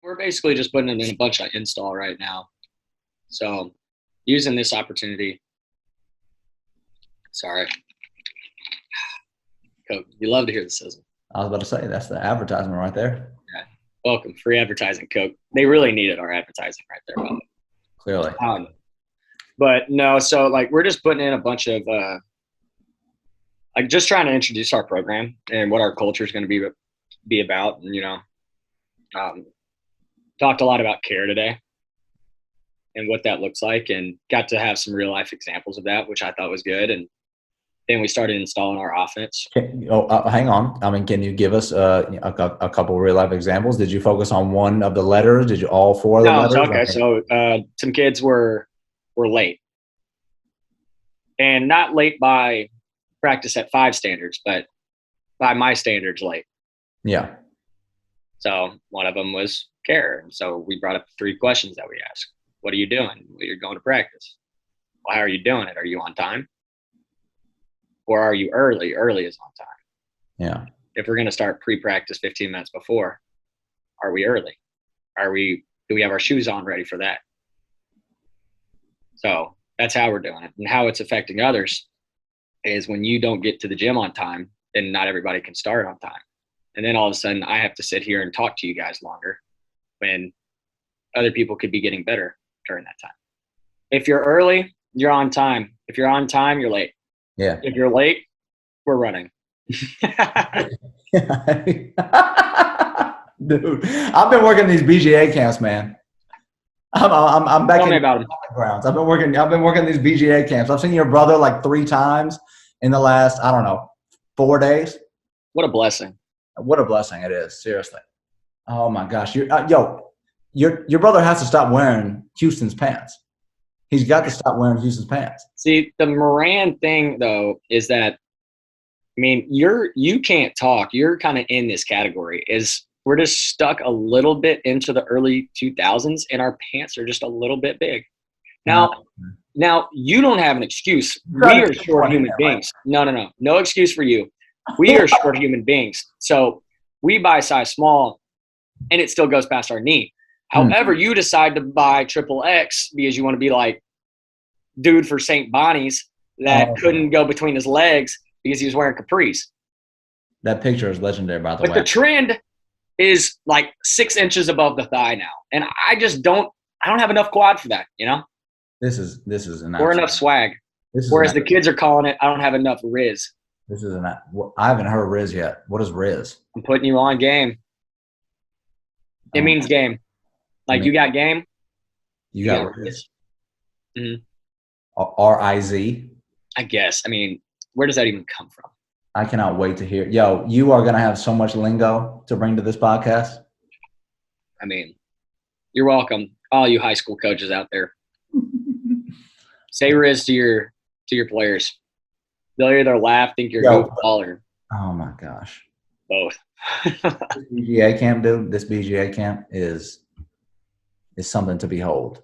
We're basically just putting it in a bunch of install right now. So using this opportunity. Sorry. Coke, you love to hear the sizzle. I was about to say, that's the advertisement right there. Yeah. Welcome. Free advertising, Coke. They really needed our advertising right there. Clearly. But no, so like we're just putting in a bunch of like just trying to introduce our program and what our culture is going to be about. And, talked a lot about care today and what that looks like, and got to have some real life examples of that, which I thought was good. And then we started installing our offense. Hang on. I mean, can you give us a couple of real life examples? Did you focus on one of the letters? Did you all four of the letters? Okay. So some kids were late, and not late by practice at 5 standards, but by my standards late. Yeah. So one of them was care. And so we brought up 3 questions that we asked. What are you doing? Well, you're going to practice. Well, how are you doing it? Are you on time? Or are you early? Early is on time. Yeah. If we're going to start pre-practice 15 minutes before, are we early? Do we have our shoes on ready for that? So that's how we're doing it. And how it's affecting others is when you don't get to the gym on time, then not everybody can start on time. And then all of a sudden I have to sit here and talk to you guys longer when other people could be getting better during that time. If you're early, you're on time. If you're on time, you're late. Yeah. If you're late, we're running. Dude, I've been working these BGA camps, man. I'm back Tell in me about them. Grounds. I've been working these BGA camps. I've seen your brother like 3 times in the last, 4 days. What a blessing. What a blessing it is. Seriously. Oh my gosh. Your brother has to stop wearing Houston's pants. He's got to stop wearing Houston's pants. See, the Moran thing though is that, I mean, you can't talk. You're kind of in this category. We're just stuck a little bit into the early 2000s, and our pants are just a little bit big. Now you don't have an excuse. We are short human beings. No excuse for you. We are short human beings. So we buy size small, and it still goes past our knee. However, you decide to buy XXX because you want to be like dude for St. Bonnie's that couldn't go between his legs because he was wearing capris. That picture is legendary, by the way. But the trend is like 6 inches above the thigh now, and I don't have enough quad for that. This is or enough swag. Whereas the kids are calling it, I don't have enough Riz. I haven't heard Riz yet. What is Riz? I'm putting you on game. It means game. Like you got game. You got Riz. Mm-hmm. R-I-Z. I guess. I mean, where does that even come from? I cannot wait to hear. Yo, you are going to have so much lingo to bring to this podcast. I mean, you're welcome. All you high school coaches out there. Say Riz to your players. They'll either laugh, think you're a goofball, or oh my gosh, both. This BGA camp, dude. This BGA camp is something to behold.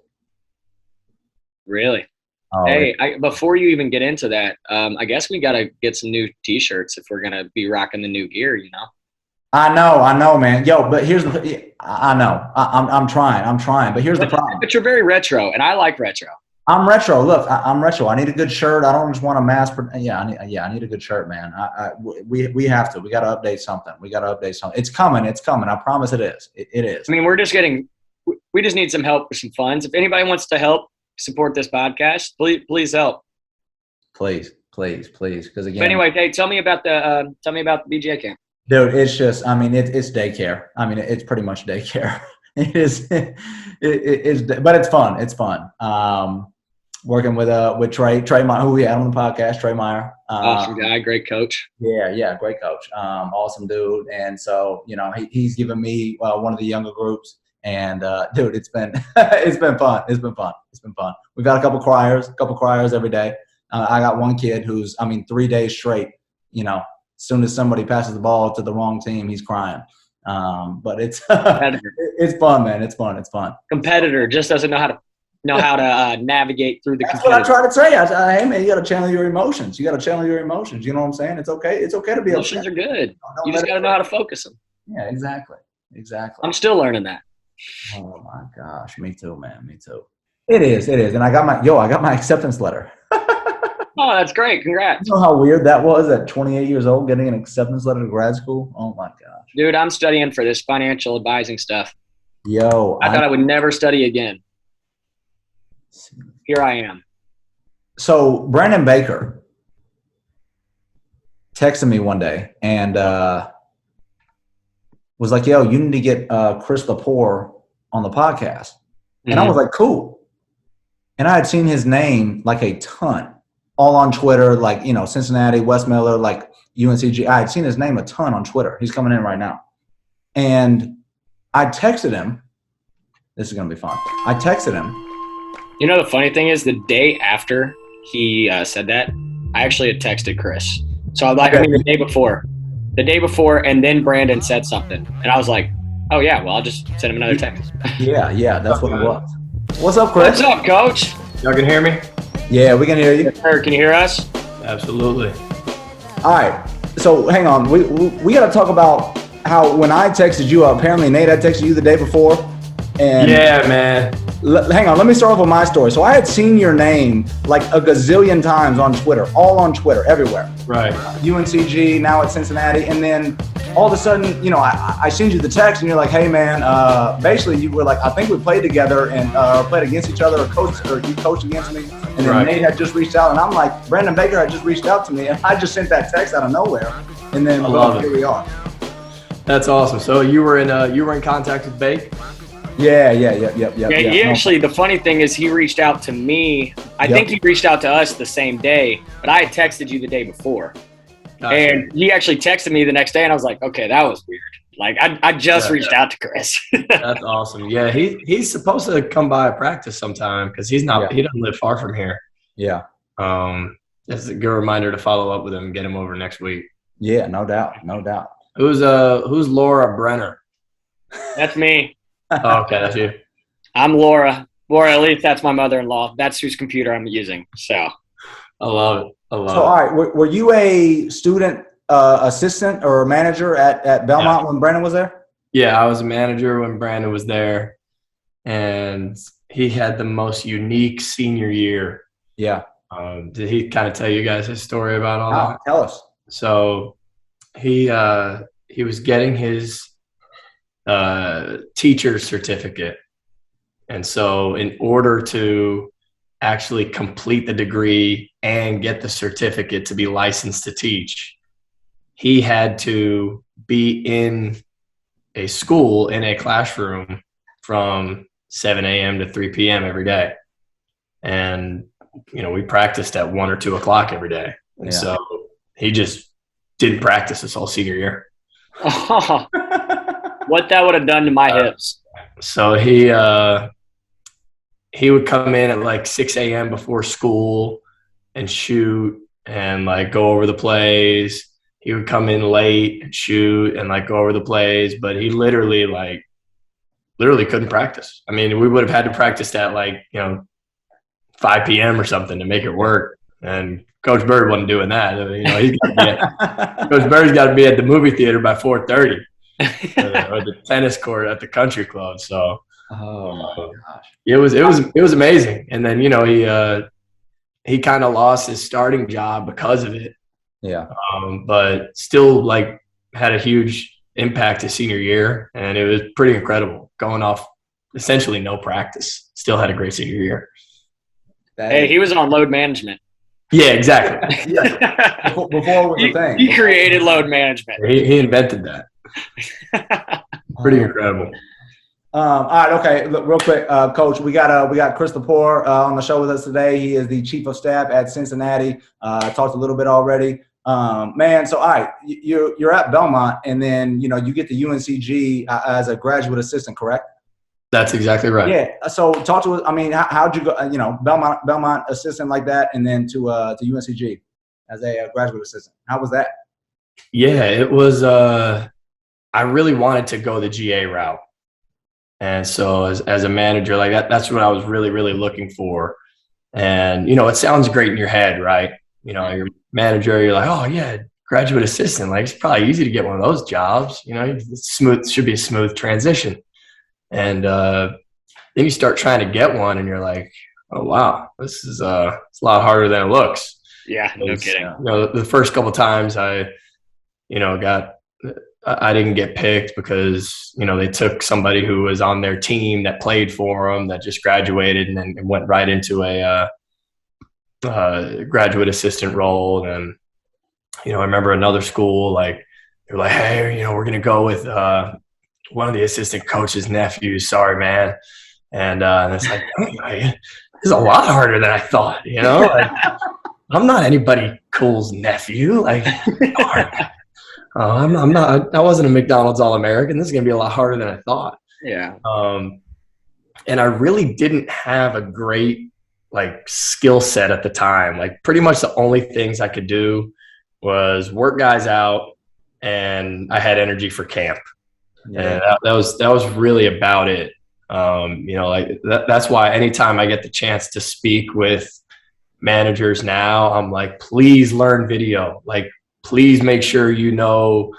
Really? Oh, hey, before you even get into that, I guess we got to get some new T-shirts if we're gonna be rocking the new gear. I know, man. Yo, but here's I know. I'm trying. But here's the problem. But you're very retro, and I like retro. I'm retro. Look, I'm retro. I need a good shirt. I don't just want a mass. I need a good shirt, man. We have to. We got to update something. It's coming. I promise it is. It is. I mean, we just need some help with some funds. If anybody wants to help support this podcast, please help. Please. Because again. But anyway, Dave, tell me about the BGA camp. Dude, it's just. I mean, it's daycare. I mean, it's pretty much daycare. It is. It is. But it's fun. It's fun. Working with Trey Meyer, who we had on the podcast, Trey Meyer. Awesome guy, great coach. Yeah, great coach. Awesome dude. And so, he's given me one of the younger groups. And dude, it's been fun. It's been fun. We've got a couple criers every day. I got one kid who's 3 days straight. As soon as somebody passes the ball to the wrong team, he's crying. But it's it's fun, man. It's fun. Competitor just doesn't know how to navigate through the. That's what I try to say. Hey man, you got to channel your emotions. You know what I'm saying? It's okay to be emotions upset. Are good. You just got to know how to focus them. Yeah, exactly. I'm still learning that. Oh my gosh, me too, man. Me too. It is. It is. And I got my acceptance letter. Oh, that's great. Congrats. You know how weird that was at 28 years old, getting an acceptance letter to grad school? Oh my gosh. Dude, I'm studying for this financial advising stuff. Yo, I thought I would never study again. Here I am. So Brandon Baker texted me one day and was like, yo, you need to get Chris Lepore on the podcast. And I was like, cool. And I had seen his name like a ton, all on Twitter, like, you know, Cincinnati, West Miller, like UNCG. I had seen his name a ton on Twitter. He's coming in right now. And I texted him. This is going to be fun. I texted him. You know, the funny thing is, the day after he said that, I actually had texted Chris. So the day before, and then Brandon said something. And I was like, oh, yeah, well, I'll just send him another text. Yeah, that's what it was. What's up, Chris? What's up, Coach? Y'all can hear me? Yeah, we can hear you. Can you hear us? Absolutely. All right. So hang on. We got to talk about how when I texted you, apparently Nate had texted you the day before. And yeah, man. Hang on. Let me start off with my story. So I had seen your name like a gazillion times on Twitter, all on Twitter, everywhere. Right. UNCG, now at Cincinnati. And then all of a sudden, you know, I sent you the text and you're like, hey, man, basically you were like, I think we played together and played against each other or you coached against me. And then Nate had just reached out. And I'm like, Brandon Baker had just reached out to me. And I just sent that text out of nowhere. And then here we are. That's awesome. So you were in contact with Bake? Yeah. He actually, the funny thing is he reached out to me. I think he reached out to us the same day, but I had texted you the day before. Gotcha. And he actually texted me the next day, and I was like, okay, that was weird. Like, I just reached out to Chris. That's awesome. Yeah, he's supposed to come by practice sometime because he doesn't live far from here. Yeah. It's a good reminder to follow up with him and get him over next week. Yeah, no doubt. Who's Laura Brenner? That's me. Oh, okay, that's you. I'm Laura. Laura, at least that's my mother-in-law. That's whose computer I'm using. So I love it. So all right, were you a student assistant or manager at Belmont when Brandon was there? Yeah, I was a manager when Brandon was there, and he had the most unique senior year. Yeah. Did he kind of tell you guys his story about all that? Tell us. So he was getting his teacher's certificate, and so in order to actually complete the degree and get the certificate to be licensed to teach, he had to be in a school in a classroom from 7 a.m. to 3 p.m. every day. And, you know, we practiced at 1 or 2 o'clock every day. And so he just didn't practice this whole senior year. Oh, what that would have done to my hips. So he would come in at like 6 a.m. before school and shoot and like go over the plays. He would come in late and shoot and like go over the plays, but he literally couldn't practice. I mean, we would have had to practice at 5 p.m. or something to make it work. And Coach Bird wasn't doing that. You know, Coach Bird's got to be at the movie theater by 4:30 or the tennis court at the country club. So, oh my gosh, it was amazing. And then, you know, he kind of lost his starting job because of it. Yeah. But still had a huge impact his senior year, and it was pretty incredible going off essentially no practice. Still had a great senior year. Hey, he was on load management. Yeah, exactly. Before it was a thing. He created load management. He invented that. Pretty incredible. All right, okay. Look, real quick, Coach, we got Chris Lepore on the show with us today. He is the chief of staff at Cincinnati. I talked a little bit already. Man, so all right, you're at Belmont, and then you get the UNCG as a graduate assistant, correct? That's exactly right. Yeah. So talk to us. I mean, how'd you go? Belmont assistant like that, and then to UNCG as a graduate assistant. How was that? Yeah, it was. I really wanted to go the GA route. And so as a manager, like that's what I was really, really looking for. And, it sounds great in your head, right? You're a manager, you're like, oh yeah, graduate assistant. Like it's probably easy to get one of those jobs. It's should be a smooth transition. And then you start trying to get one, and you're like, oh wow, this is it's a lot harder than it looks. Yeah, no kidding. You know, the first couple times I didn't get picked because, you know, they took somebody who was on their team that played for them, that just graduated and then went right into a graduate assistant role. And, you know, I remember another school, like, they're like, hey, you know, we're going to go with one of the assistant coach's nephews. Sorry, man. And it's like, this is a lot harder than I thought, you know? Like, I'm not anybody cool's nephew. Like, I'm not. I wasn't a McDonald's All-American. This is going to be a lot harder than I thought. Yeah. And I really didn't have a great like skill set at the time. Like, pretty much the only things I could do was work guys out, and I had energy for camp. Yeah. And that was really about it. You know, like that's why anytime I get the chance to speak with managers now, I'm like, please learn video. Like, please make sure you know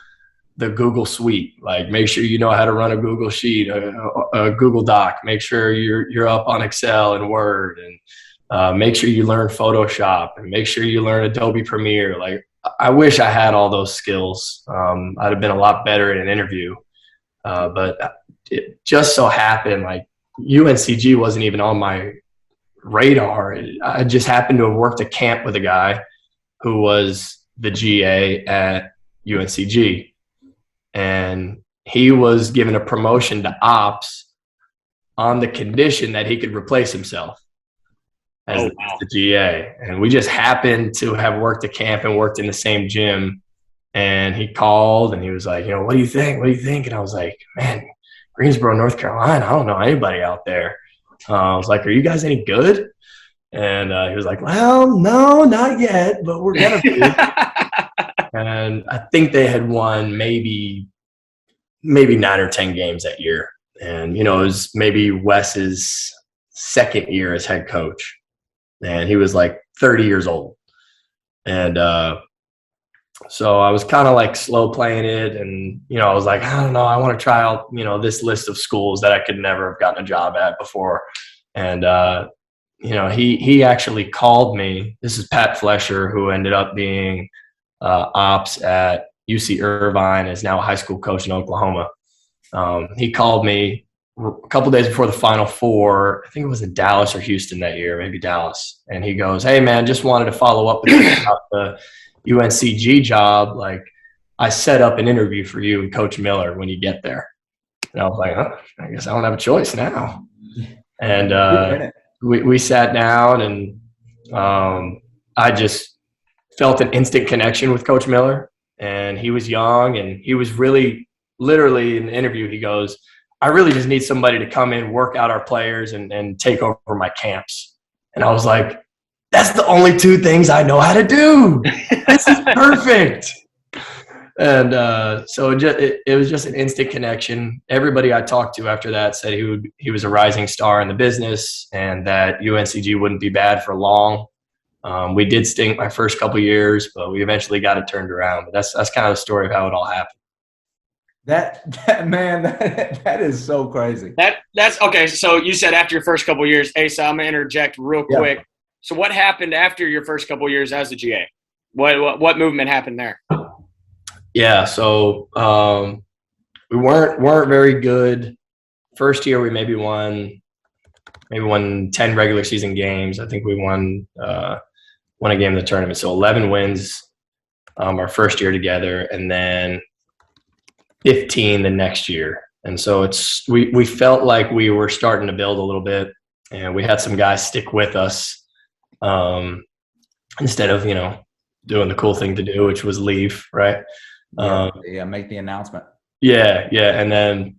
the Google suite. Like, make sure you know how to run a Google sheet, a Google Doc. Make sure you're up on Excel and Word, and make sure you learn Photoshop, and make sure you learn Adobe Premiere. Like, I wish I had all those skills. I'd have been a lot better in an interview. But it just so happened, like, UNCG wasn't even on my radar. I just happened to have worked a camp with a guy who was the GA at UNCG, and he was given a promotion to ops on the condition that he could replace himself as the GA. And we just happened to have worked a camp and worked in the same gym. And he called and he was like, you know, what do you think? What do you think? And I was like, man, Greensboro, North Carolina, I don't know anybody out there. I was like, are you guys any good? And he was like, well, no, not yet, but we're going to be. And I think they had won maybe 9 or 10 games that year. And, you know, it was maybe Wes's second year as head coach. And he was like 30 years old. And so I was kind of like slow playing it. And, you know, I was like, I don't know, I want to try out, you know, this list of schools that I could never have gotten a job at before. And, you know, he actually called me. This is Pat Flesher, who ended up being ops at UC Irvine, is now a high school coach in Oklahoma. He called me a couple days before the Final Four. I think it was in Dallas or Houston that year, maybe Dallas. And he goes, hey, man, just wanted to follow up with you about the UNCG job. Like, I set up an interview for you and Coach Miller when you get there. And I was like, huh, I guess I don't have a choice now. And we sat down, and I just felt an instant connection with Coach Miller. And he was young, and he was really, literally in the interview, he goes, I really just need somebody to come in, work out our players, and take over my camps. And I was like, that's the only 2 things I know how to do. This is perfect. And so it was just an instant connection. Everybody I talked to after that said he was a rising star in the business, and that UNCG wouldn't be bad for long. We did stink my first couple of years, but we eventually got it turned around. But that's kind of the story of how it all happened. That is so crazy. That's okay. So you said after your first couple of years, Asa, I'm gonna interject real quick. Yeah. So what happened after your first couple of years as a GA? What movement happened there? Yeah, so we weren't very good. First year we maybe won 10 regular season games. I think we won a game in the tournament. So 11 wins our first year together, and then 15 the next year. And so we felt like we were starting to build a little bit, and we had some guys stick with us instead of, you know, doing the cool thing to do, which was leave, right? Make the announcement. Yeah. And then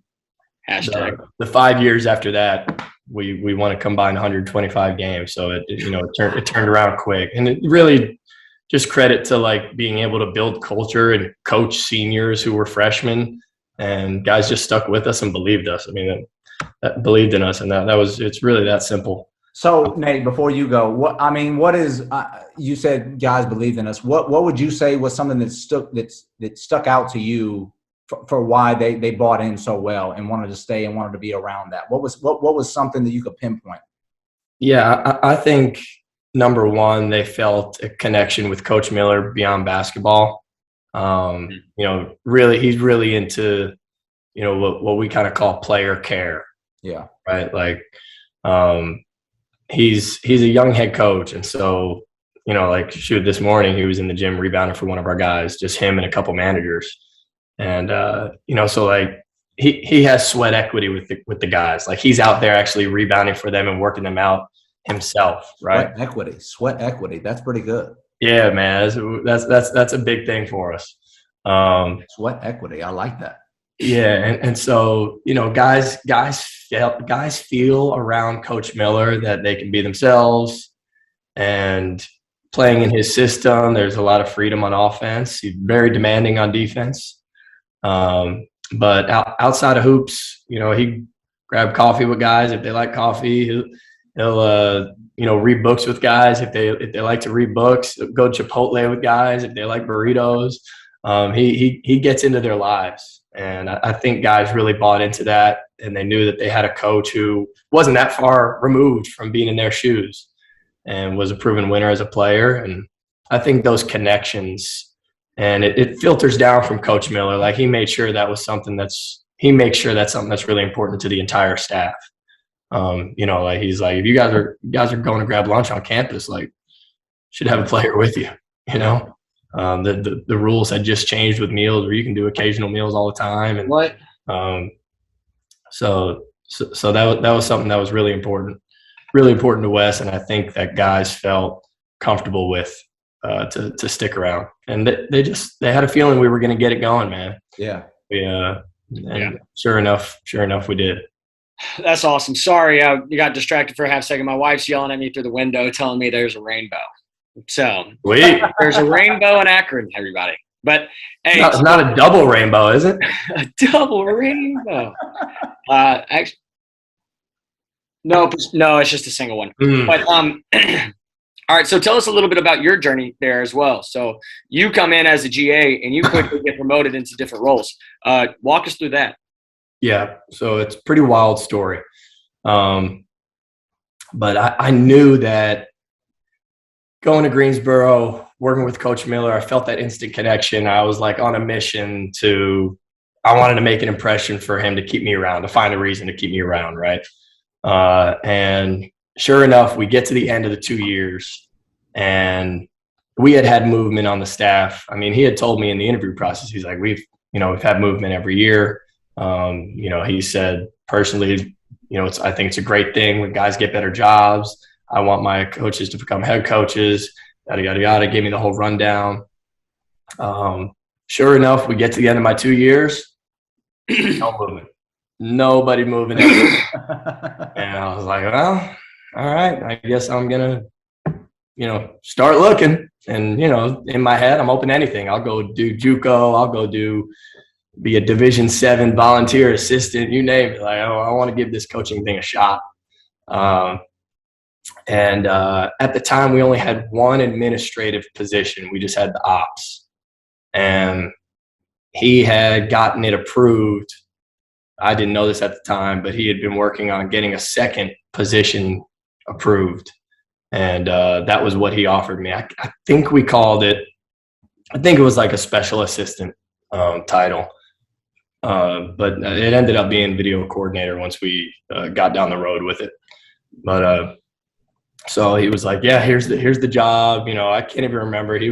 hashtag the 5 years after that, we won a combined 125 games. So it turned around quick, and it really just credit to like being able to build culture and coach seniors who were freshmen, and guys just stuck with us and believed us. I mean, that believed in us, and it's really that simple. So Nate, before you go, what is you said guys believed in us. What would you say was something that stuck out to you for why they bought in so well and wanted to stay and wanted to be around that? What was something that you could pinpoint? Yeah, I think number one, they felt a connection with Coach Miller beyond basketball. Really, he's really into, what we kind of call player care. Yeah. Right. Like, he's a young head coach. And so, this morning he was in the gym rebounding for one of our guys, just him and a couple managers. And, so like he has sweat equity with the guys. Like he's out there actually rebounding for them and working them out himself. Right. Sweat equity. That's pretty good. Yeah, man. That's a big thing for us. Sweat equity. I like that. Yeah. And so, guys feel around Coach Miller that they can be themselves, and playing in his system, there's a lot of freedom on offense. He's very demanding on defense. But outside of hoops, he grab coffee with guys if they like coffee. He'll read books with guys if they like to read books. Go Chipotle with guys if they like burritos. He gets into their lives, and I think guys really bought into that, and they knew that they had a coach who wasn't that far removed from being in their shoes and was a proven winner as a player. And I think those connections, and it filters down from Coach Miller. Like he made sure that was something that's really important to the entire staff. Like he's like, if you guys are going to grab lunch on campus, like should have a player with you, The rules had just changed with meals where you can do occasional meals all the time. And what? So that was something that was really important to Wes. And I think that guys felt comfortable with, to stick around, and they had a feeling we were going to get it going, man. Yeah. Sure enough, we did. That's awesome. Sorry, you got distracted for a half second. My wife's yelling at me through the window, telling me there's a rainbow. So there's a rainbow in Akron, everybody. But hey, it's not a double rainbow, is it? A double rainbow. Actually, no, it's just a single one. But all right. So tell us a little bit about your journey there as well. So you come in as a GA and you quickly get promoted into different roles. Walk us through that. Yeah. So it's a pretty wild story. But I knew that going to Greensboro, working with Coach Miller, I felt that instant connection. I was like on a mission I wanted to make an impression for him to keep me around, to find a reason to keep me around. Right. And sure enough, we get to the end of the 2 years, and we had movement on the staff. I mean, he had told me in the interview process, he's like, we've had movement every year. He said personally, I think it's a great thing when guys get better jobs. I want my coaches to become head coaches, yada, yada, yada. Gave me the whole rundown. Sure enough, we get to the end of my 2 years, no movement. Nobody moving. And I was like, well, all right, I guess I'm going to, start looking. And, in my head, I'm open to anything. I'll go do JUCO. I'll go be a Division VII volunteer assistant, you name it. Like, I want to give this coaching thing a shot. And at the time, we only had one administrative position. We just had the ops. And he had gotten it approved. I didn't know this at the time, but he had been working on getting a second position approved. And that was what he offered me. I think we called it, I think it was like a special assistant title. But it ended up being video coordinator once we got down the road with it. But so he was like, yeah, here's the job. I can't even remember. He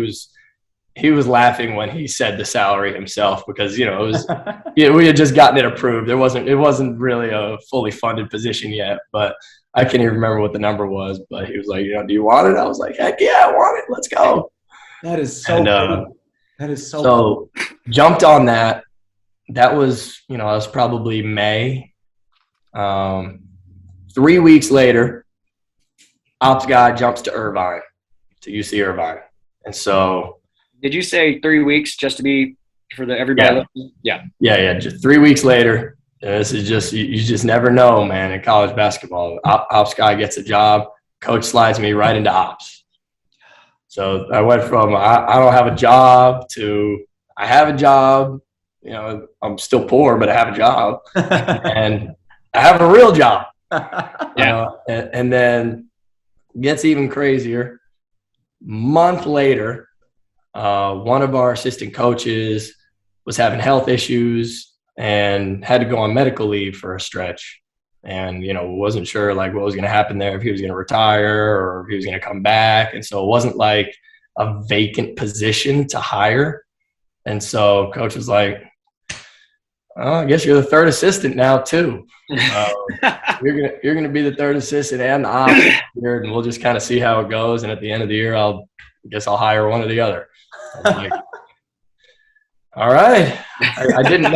was laughing when he said the salary himself, because it was we had just gotten it approved. It wasn't really a fully funded position yet, but I can't even remember what the number was. But he was like, do you want it? I was like, heck yeah, I want it. Let's go. That is so cool. That is so cool. Jumped on that. That was, that was probably May. 3 weeks later, ops guy jumps to UC Irvine. And so. Did you say 3 weeks just to be for everybody listening? Yeah. Yeah. Just 3 weeks later. This is just, you just never know, man, in college basketball. Ops guy gets a job. Coach slides me right into ops. So I went from I don't have a job to I have a job. I'm still poor, but I have a job and I have a real job. And then gets even crazier. Month later, one of our assistant coaches was having health issues and had to go on medical leave for a stretch. And, wasn't sure like what was going to happen there, if he was going to retire or if he was going to come back. And so it wasn't like a vacant position to hire. And so coach was like, oh, I guess you're the third assistant now too. You're gonna be the third assistant and the ops here, and we'll just kind of see how it goes. And at the end of the year, I'll hire one or the other. I was like, all right. I didn't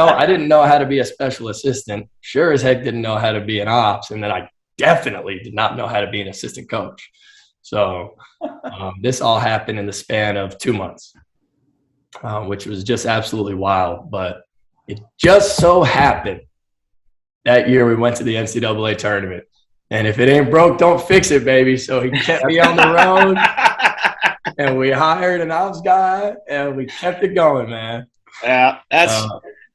know how to be a special assistant. Sure as heck didn't know how to be an ops, and then I definitely did not know how to be an assistant coach. So this all happened in the span of 2 months, which was just absolutely wild. But it just so happened that year we went to the NCAA tournament. And if it ain't broke, don't fix it, baby. So he kept me on the road, and we hired an ops guy, and we kept it going, man. Yeah, that's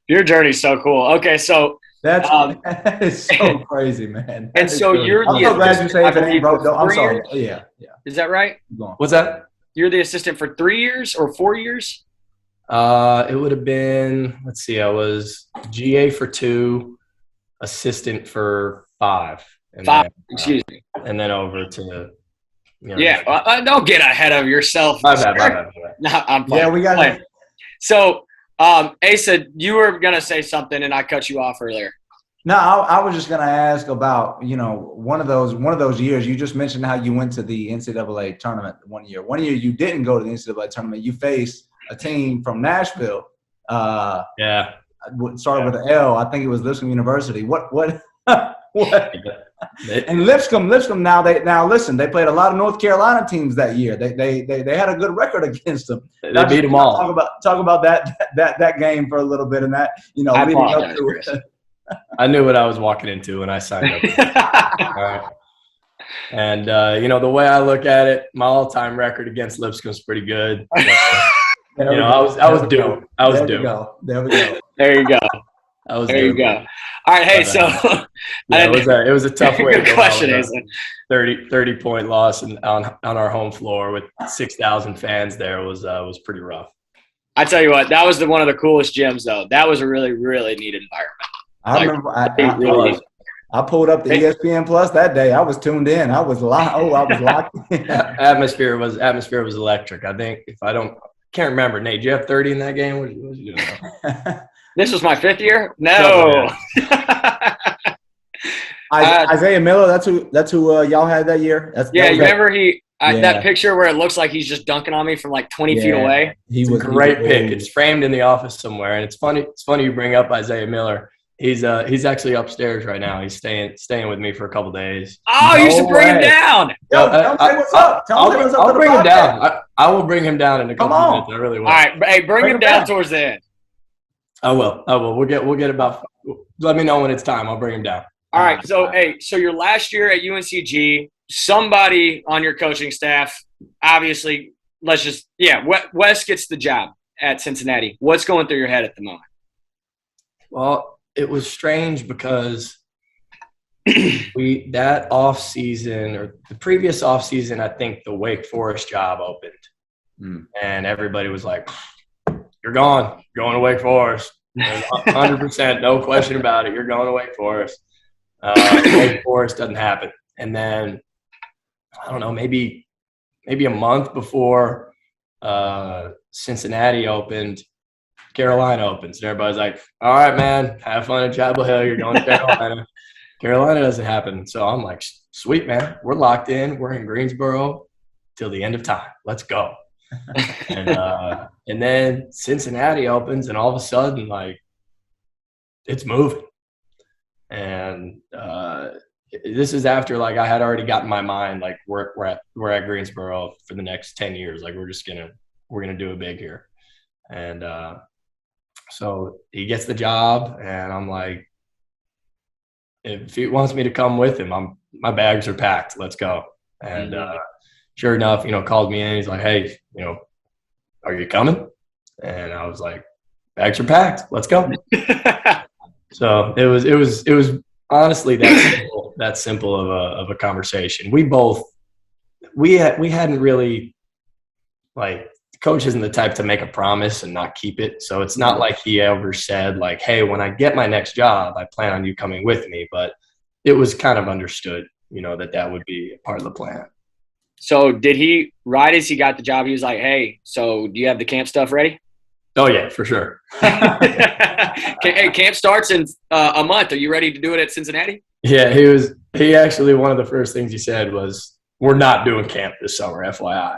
your journey's so cool. Okay, so that is so crazy, man. And so you're I'm so glad you say if it ain't broke. No, I'm sorry. Yeah. Is that right? What's that? You're the assistant for 3 years or 4 years? It would have been, let's see, I was GA for 2, assistant for 5. And 5, then, excuse me. And then over to, don't get ahead of yourself. My bad. No, I'm playing. Yeah, we got it. So, Asa, you were going to say something, and I cut you off earlier. No, I was just going to ask about, one of those years. You just mentioned how you went to the NCAA tournament one year. One year you didn't go to the NCAA tournament. You faced a team from Nashville. Started with an L. I think it was Lipscomb University. What? And Lipscomb. Now listen. They played a lot of North Carolina teams that year. They had a good record against them. They beat them all. Talk about that game for a little bit, and that leading up to it. I knew what I was walking into when I signed up. All right. And the way I look at it, my all-time record against Lipscomb is pretty good. So, I was due. There we go. There you go. There you go. All right, hey, so it was a tough way to go. Question is 30-point loss on our home floor with 6,000 fans there was pretty rough. I tell you what, that was one of the coolest gyms though. That was a really, really neat environment. I remember I pulled up the ESPN Plus that day. I was tuned in. I was locked. I was locked in. Atmosphere was electric. I think can't remember. Nate, did you have 30 in that game? What was you doing? This was my 5th year? No. Isaiah Miller, that's who y'all had that year? Remember that picture where it looks like he's just dunking on me from like 20 feet away? He was a great pick. It's framed in the office somewhere. And it's funny you bring up Isaiah Miller. He's actually upstairs right now. He's staying with me for a couple days. Oh, you should bring him down. Tell him what's up. I'll bring him down. I will bring him down in a couple minutes. I really will. All right, hey, bring him down towards the end. I will. We'll get about. Let me know when it's time. I'll bring him down. All right. So your last year at UNCG, somebody on your coaching staff, obviously, Wes gets the job at Cincinnati. What's going through your head at the moment? Well, it was strange because that off season or the previous off season, I think the Wake Forest job opened, and everybody was like, "You're gone. You're going to Wake Forest. 100%, no question about it. You're going to Wake Forest." Wake Forest doesn't happen, and then I don't know, maybe a month before Cincinnati opened, Carolina opens, and everybody's like, "All right, man, have fun at Chapel Hill. You're going to Carolina." Carolina doesn't happen, so I'm like, "Sweet, man, we're locked in. We're in Greensboro till the end of time. Let's go." And then Cincinnati opens, and all of a sudden, like, it's moving. And this is after, like, I had already gotten my mind, like, we're at Greensboro for the next 10 years. Like, we're gonna do it big here. And so he gets the job, and I'm like, if he wants me to come with him, my bags are packed. Let's go. And sure enough, called me in. He's like, "Hey, are you coming?" And I was like, bags are packed. Let's go. So it was honestly that simple of a conversation. We hadn't really, like, the coach isn't the type to make a promise and not keep it. So it's not like he ever said, like, hey, when I get my next job, I plan on you coming with me. But it was kind of understood, that would be a part of the plan. So did he, right as he got the job, he was like, hey, so do you have the camp stuff ready? Oh, yeah, for sure. Hey, camp starts in a month. Are you ready to do it at Cincinnati? Yeah, he actually, one of the first things he said was, we're not doing camp this summer, FYI.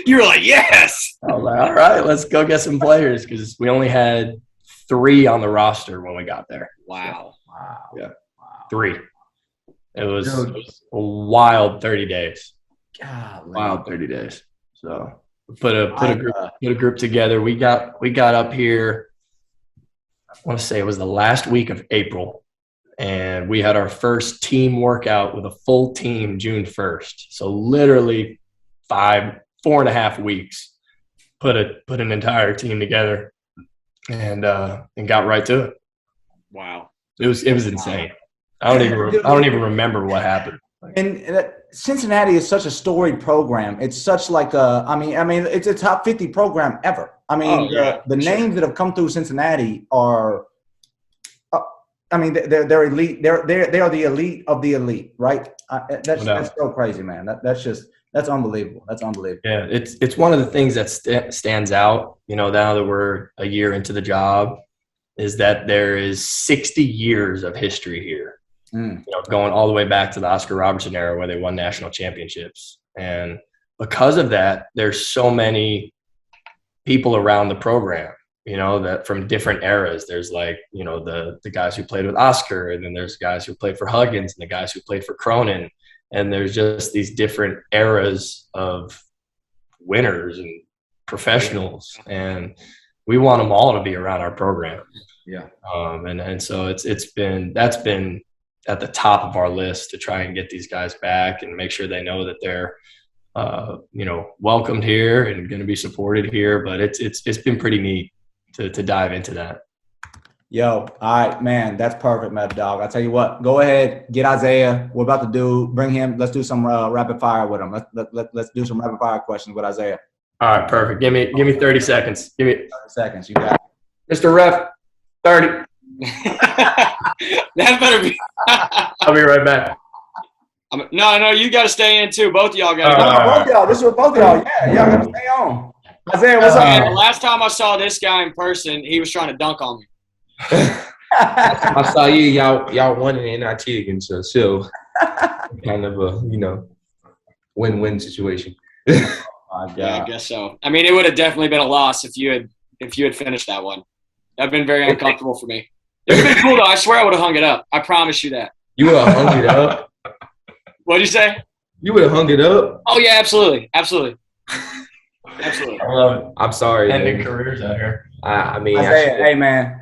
You were like, yes. I was like, all right, let's go get some players, because we only had 3 on the roster when we got there. Wow. Yeah, 3. It was a wild 30 days. God, Wild 30 days. So we put a group together. We got up here, I want to say it was the last week of April, and we had our first team workout with a full team June 1st. So literally 4.5 weeks, put an entire team together and got right to it. Wow. It was insane. I don't even remember what happened. And Cincinnati is such a storied program. It's such like it's a top 50 program ever. I mean, the names that have come through Cincinnati are, they're elite. They are the elite of the elite, right? That's so crazy, man. That's unbelievable. That's unbelievable. Yeah, it's one of the things that stands out, now that we're a year into the job, is that there is 60 years of history here. Going all the way back to the Oscar Robertson era where they won national championships. And because of that, there's so many people around the program, that from different eras. There's like, the guys who played with Oscar, and then there's guys who played for Huggins, and the guys who played for Cronin. And there's just these different eras of winners and professionals. And we want them all to be around our program. Yeah. And so that's been at the top of our list to try and get these guys back and make sure they know that they're, welcomed here and going to be supported here. But it's been pretty neat to dive into that. Yo, all right, man, that's perfect, Mad Dog. I tell you what, go ahead, get Isaiah. We're about to bring him. Let's do some rapid fire with him. Let's do some rapid fire questions with Isaiah. All right, perfect. Give me 30 seconds. Give me 30 seconds. You got it. Mr. Ref, 30. That better be. I'll be right back. No, you got to stay in too. Both of y'all got to go. Both y'all. This is what both y'all. Yeah, y'all got to stay on. Isaiah, what's up? The last time I saw this guy in person, he was trying to dunk on me. I saw you. Y'all won in NIT against us, so kind of a win-win situation. Yeah, I guess so. I mean, it would have definitely been a loss if you had finished that one. That'd been very uncomfortable for me. It would have been cool though. I swear I would have hung it up. I promise you that. You would have hung it up. What'd you say? You would have hung it up. Oh yeah, absolutely. I love it. I'm sorry. Ending careers out here. I mean, Isaiah, hey man,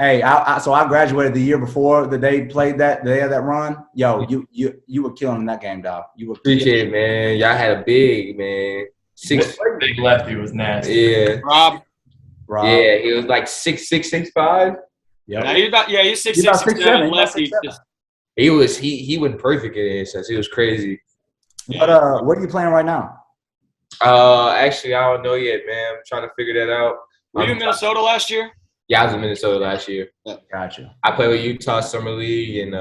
so I graduated the year before the day played that day of that run. Yo, you were killing that game, dog. You were appreciate it, man. Y'all had a big man. Big lefty was nasty. Yeah. Rob. Yeah, he was like 6'6", 6'5". Yep. He's 6'6", 6'7", lefty. He went perfect in his sense. He was crazy. But what are you playing right now? Actually, I don't know yet, man. I'm trying to figure that out. Were you in Minnesota last year? Yeah, I was in Minnesota last year. Yeah. Gotcha. I played with Utah Summer League, and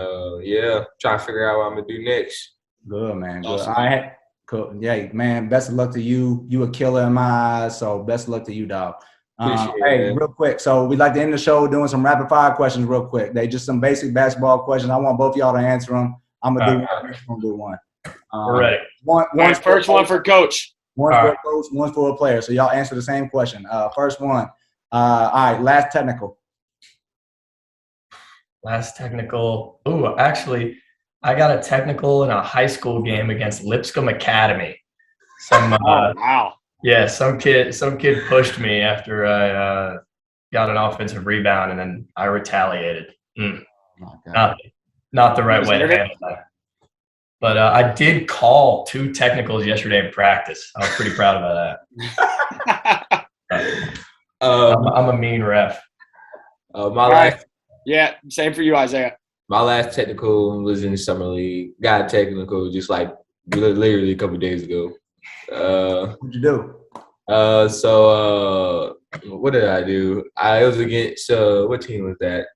trying to figure out what I'm gonna do next. Good, man. Good. Awesome. All right. Cool. Yeah, man. Best of luck to you. You a killer in my eyes, so best of luck to you, dog. Hey, real quick. So we'd like to end the show doing some rapid fire questions real quick. They just some basic basketball questions. I want both of y'all to answer them. I'm gonna do one. You're gonna do one. We're ready. One first one for coach. One for a coach, one for a player. So y'all answer the same question. First one. All right, last technical. Last technical. Ooh, actually, I got a technical in a high school game against Lipscomb Academy. Wow. Yeah, some kid pushed me after I got an offensive rebound, and then I retaliated. Not the right way to handle that. But I did call 2 technicals yesterday in practice. I was pretty proud about that. I'm a mean ref. My All last right. Yeah, same for you, Isaiah. my last technical was in the summer league. Got a technical just like literally a couple days ago. What'd you do? What did I do? It was against what team was that?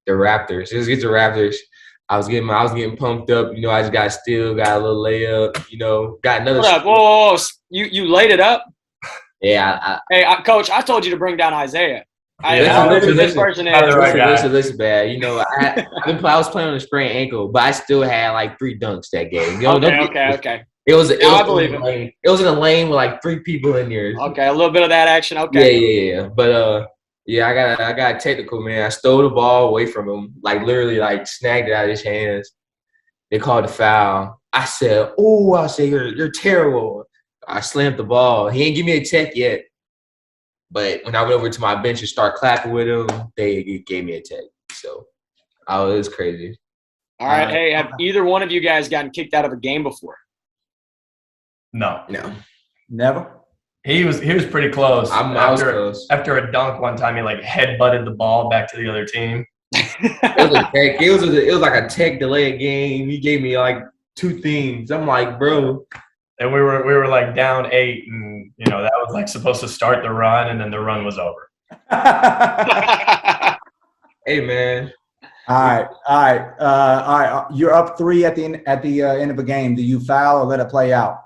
The Raptors. It was against the Raptors. I was getting pumped up. You know, I just got a steal, got a little layup. You know, got another. Hold up. Whoa. You laid it up? Yeah. Hey, Coach, I told you to bring down Isaiah. I Yeah. don't know who this Listen, person Not the is. right guy. Listen, man. You know, I was playing on a sprained ankle, but I still had like 3 dunks that game. You know, Okay. It was I believe him. it was in a lane with like 3 people in there. Okay, a little bit of that action. Okay. Yeah. But yeah, I got technical, man. I stole the ball away from him, like literally like snagged it out of his hands. They called a foul. I said, you're terrible. I slammed the ball. He ain't give me a tech yet. But when I went over to my bench and started clapping with him, they gave me a tech. So it was crazy. All right. Hey, have either one of you guys gotten kicked out of a game before? No. Never. He was pretty close. I was close. After a dunk one time, he like headbutted the ball back to the other team. It was a tech. It was like a tech delayed game. He gave me like 2 things. I'm like, bro. And we were like down 8, and you know that was like supposed to start the run, and then the run was over. Hey, man. All right. You're up 3 at the end of a game. Do you foul or let it play out?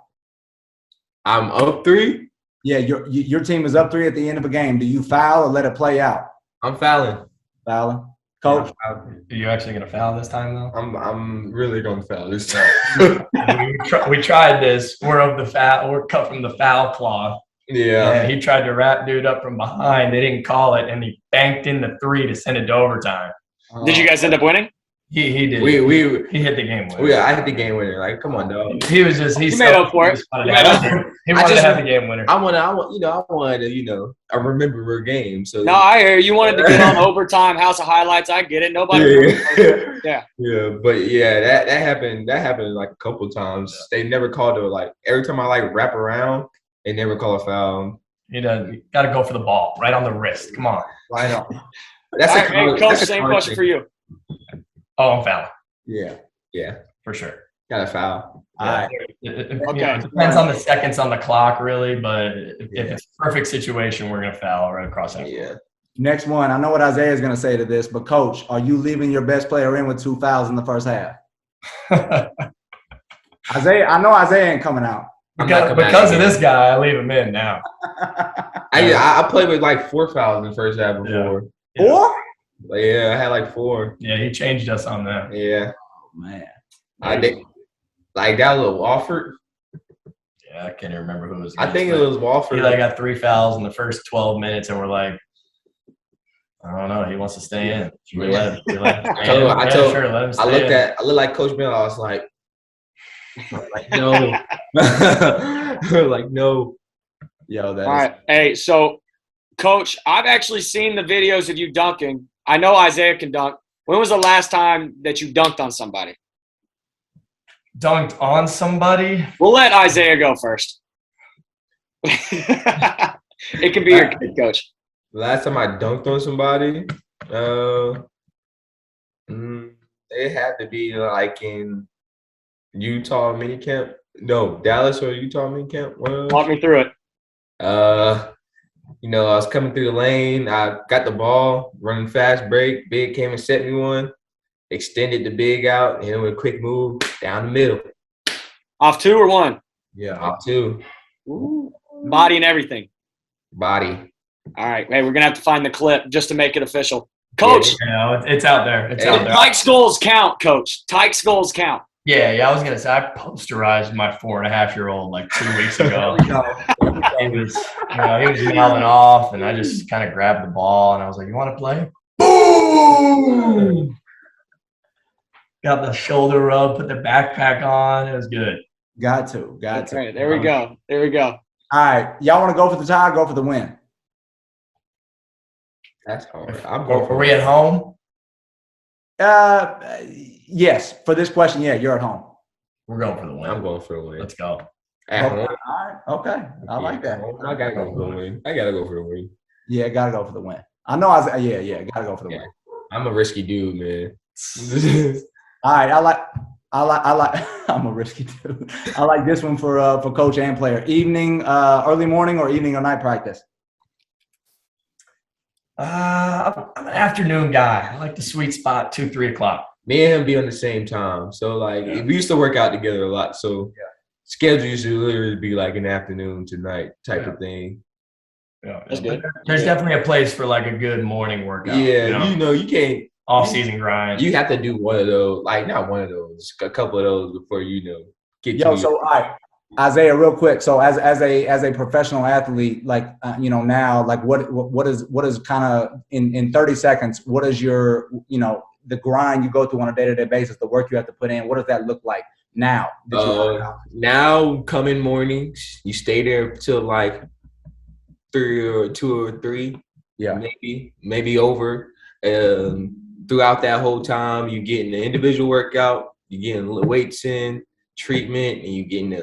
I'm up 3. Yeah, your team is up 3 at the end of a game. Do you foul or let it play out? I'm fouling. Fouling. Coach? Are you actually gonna foul this time though? I'm really gonna foul this time. we tried this. We're cut from the foul cloth. Yeah. And he tried to wrap dude up from behind. They didn't call it, and he banked in the 3 to send it to overtime. Did you guys end up winning? He did. We he hit the game winner. I hit the game winner. Like, come on, dog. He was just He made up for it. He wanted to have the game winner. I wanted a remember game. So No, I hear you wanted to get on overtime, House of Highlights. I get it. Nobody. Yeah. Yeah, but yeah, that happened. That happened like a couple times. They never called it. Like every time I like wrap around, they never call a foul. You got to go for the ball right on the wrist. Come on. Right on. That's All a right, common- hey, Coach, that's a same common question thing. for you. Oh, I'm fouling Yeah. for sure. Got a foul. All right. Okay. It depends on the seconds on the clock, really. But if it's a perfect situation, we're gonna foul right across that. Yeah. Next one. I know what Isaiah is going to say to this, but Coach, are you leaving your best player in with 2 fouls in the first half? Isaiah, I know Isaiah ain't coming out. because of this guy, I leave him in now. I played with like 4 fouls in the first half before. Yeah. 4? Like, yeah, I had like 4. Yeah, he changed us on that. Yeah. Man. I did. Like that was Walford. Yeah, I can't even remember who it was. I think it was Walford. He like got 3 fouls in the first 12 minutes, and we're like, I don't know. He wants to stay in. Should we let him? Sure, let him stay I looked like Coach Bill. I was like no. Like, no. Yo, that All right. Hey, so, Coach, I've actually seen the videos of you dunking. I know Isaiah can dunk. When was the last time that you dunked on somebody? Dunked on somebody? We'll let Isaiah go first. It can be your kid, Coach. Last time I dunked on somebody, it had to be like in Utah minicamp. No, Dallas or Utah minicamp. Walk me through it. I was coming through the lane. I got the ball, running fast break. Big came and set me one. Extended the big out, and with a quick move down the middle. Off 2 or 1? Yeah. Off 2. Ooh. Body and everything. Body. All right. Hey, we're going to have to find the clip just to make it official. Coach, It's out there. It's out there. Tyke's goals count, Coach. Tyke's goals count. Yeah, I was gonna say I posterized my 4.5-year-old like 2 weeks ago. He was mouthing off, and I just kind of grabbed the ball, and I was like, "You want to play?" Boom! Got the shoulder rub, put the backpack on. It was good. Got to. Okay, there we go. All right. Y'all want to go for the tie or go for the win? That's hard. I'm going for Are we at home? Yes. For this question, yeah, you're at home. We're going for the win. I'm going for the win. Let's go. At home. All right. Okay. I like that. I gotta go for the win. Yeah, gotta go for the win. I know. Yeah. Gotta go for the win. I'm a risky dude, man. All right. I like. I'm a risky dude. I like this one for coach and player. Evening, early morning, or evening or night practice. I'm an afternoon guy. I like the sweet spot, 2, 3 o'clock. Me and him be on the same time. So like we used to work out together a lot. So schedule used to literally be like an afternoon to night type of thing. Yeah, that's good. There's definitely a place for like a good morning workout. Yeah, you can't off-season grind. You have to do one of those, like not one of those, a couple of those before get. So all right, Isaiah, real quick. So as a professional athlete, like now, like what is kind of in 30 seconds? What is your the grind you go through on a day-to-day basis, the work you have to put in? What does that look like now? Now, coming mornings, you stay there till like 2 or 3. Yeah, maybe over. Throughout that whole time, you're getting the individual workout, you're getting the weights in, treatment, and you're getting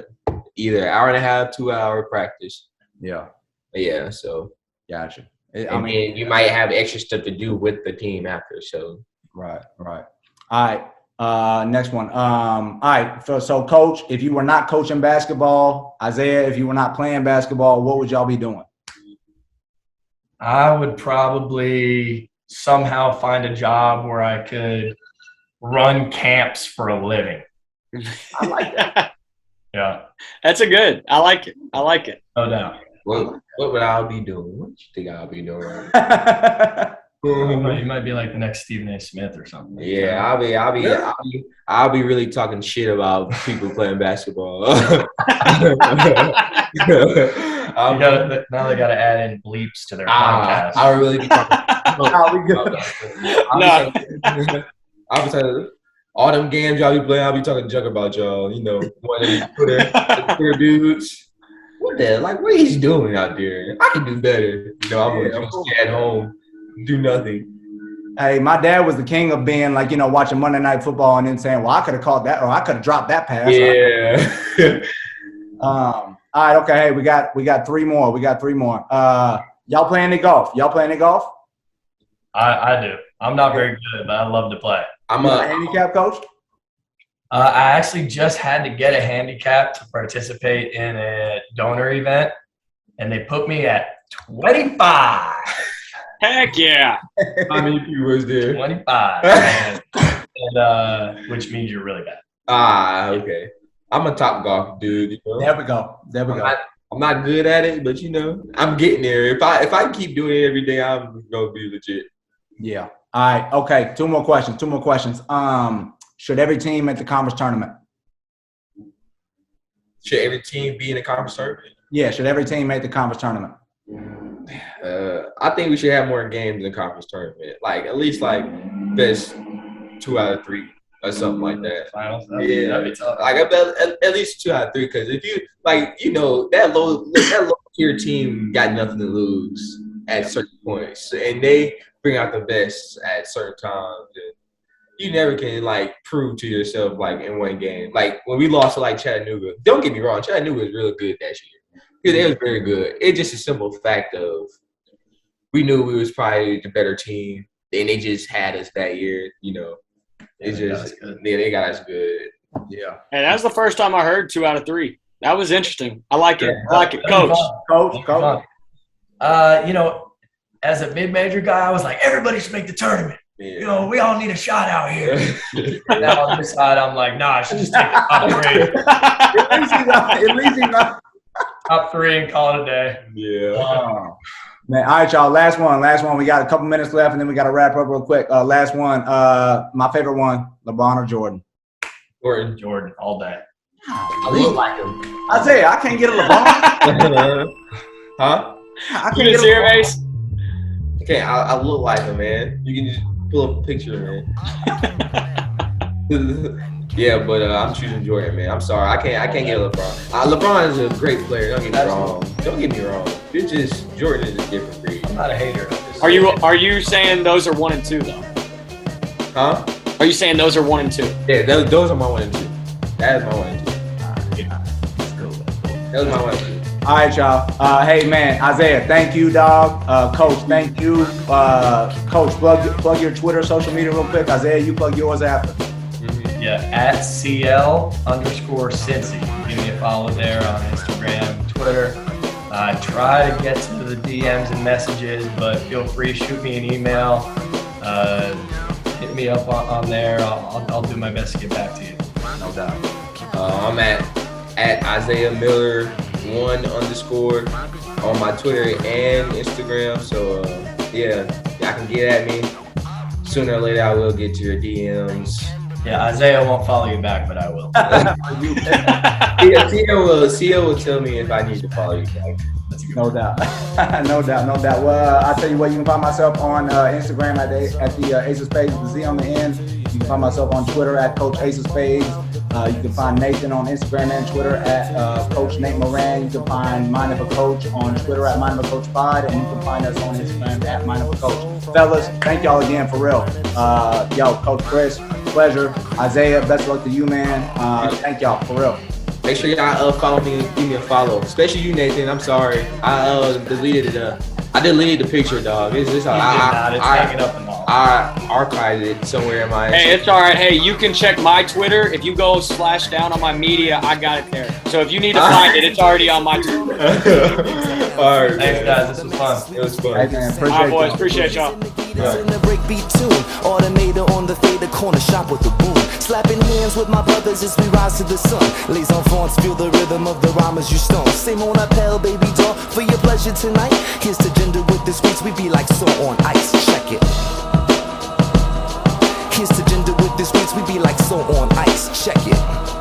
either 1.5 to 2 hour practice. Yeah. So gotcha. And you might have extra stuff to do with the team after. So right. All right. Next one. All right. So, coach, if you were not coaching basketball, Isaiah, if you were not playing basketball, what would y'all be doing? I would probably somehow find a job where I could run camps for a living. I like that. Yeah. That's a good. I like it. No doubt. What would I be doing? What do you think I'll be doing? You might be like the next Stephen A. Smith or something. Yeah, I'll be really talking shit about people playing basketball. Now they got to add in bleeps to their podcast. I really be talking. I'll be talking all them games y'all be playing. I'll be talking junk about y'all. One of these Twitter dudes. What he's doing out there? I can do better. I'm gonna stay at home, do nothing. Hey, my dad was the king of being like, watching Monday Night Football and then saying, well, I could have caught that or I could have dropped that pass. Yeah. All right. Okay. Hey, we got 3 more. Y'all play any golf? I do. I'm not very good, but I love to play. I'm a handicap coach. I actually just had to get a handicap to participate in a donor event, and they put me at 25. Heck yeah. How many people was there? 25. and which means you're really bad. Okay. I'm a top golf dude. There we go. I'm not good at it, but I'm getting there. If I keep doing it every day, I'm gonna be legit. Yeah. All right. Okay. 2 more questions. Should every team make the conference tournament? Should every team be in the conference tournament? Yeah. Should every team make the conference tournament? I think we should have more games in the conference tournament. Like at least like best 2 out of 3 or something like that. Finals. Yeah. That'd be tough. Like at least 2 out of 3, because if you that low tier team got nothing to lose at certain points, and they bring out the best at certain times. And you never can prove to yourself in one game. Like when we lost to Chattanooga. Don't get me wrong, Chattanooga was really good that year. Yeah, they was very good. It's just a simple fact of we knew we was probably the better team, and they just had us that year. It's just they got us good. Yeah. And that was the first time I heard 2 out of 3. That was interesting. I like it. Coach. As a mid-major guy, I was like, everybody should make the tournament. Yeah. We all need a shot out here. And now on this side, I'm like, nah, I should just take the top 3. At least he's not. Top 3 and call it a day. Yeah. Man, all right, y'all. Last one. We got a couple minutes left, and then we got to wrap up real quick. Last one. My favorite one, LeBron or Jordan? Jordan, all day. I look like him. I can't get a LeBron. Huh? I can't get a LeBron. Okay, I look like him, man. You can just pull up a picture, man. Yeah, but I'm choosing Jordan, man. I'm sorry, I can't get LeBron. LeBron is a great player. Don't get me wrong. It's just Jordan is a different breed. I'm not a hater. Are you saying those are 1 and 2 though? Huh? Are you saying those are 1 and 2? Yeah, those are my 1 and 2. That is my 1 and 2. That's cool. That was my 1 and 2. All right, y'all. Hey, man, Isaiah, thank you, dog. Coach, thank you. Coach, plug your Twitter, social media real quick. Isaiah, you plug yours after. Yeah, at CL_Cincy. Give me a follow there on Instagram, Twitter. I try to get to the DMs and messages, but feel free, shoot me an email. Hit me up on there. I'll do my best to get back to you. No doubt. I'm at Isaiah Miller 1_ on my Twitter and Instagram. So yeah, y'all can get at me. Sooner or later, I will get to your DMs. Yeah, Isaiah won't follow you back, but I will. Cia will tell me if I need to follow you back. No doubt. No doubt. Well, I'll tell you what, you can find myself on Instagram at the Ace of Spades with a Z on the end. You can find myself on Twitter at Coach Ace of Spades. You can find Nathan on Instagram and Twitter at Coach Nate Moran. You can find Mind of a Coach on Twitter at Mind of a Coach Pod, and you can find us on Instagram at Mind of a Coach. Fellas, thank y'all again for real. Coach Chris, pleasure. Isaiah, best of luck to you, man. Thank y'all for real. Make sure y'all follow me and give me a follow. Especially you, Nathan. I'm sorry. I deleted the picture, dog. It's hanging up and all. I archived it somewhere in my. Hey, it's all right. Hey, you can check my Twitter. If you go /down on my media, I got it there. So if you need to find it, it's already on my Twitter. All right, thanks, guys. This was fun. It was fun. Hey, man, All right, boys. Appreciate y'all. In the breakbeat tune, automator on the fader corner shop with the boom. Slapping hands with my brothers as we rise to the sun. Lays on fonts, feel the rhythm of the rhymes you stone. Same on appel, baby doll, for your pleasure tonight. Here's the gender with the squeaks, we be like so on ice. Check it. Here's the gender with the squeaks, we be like so on ice. Check it.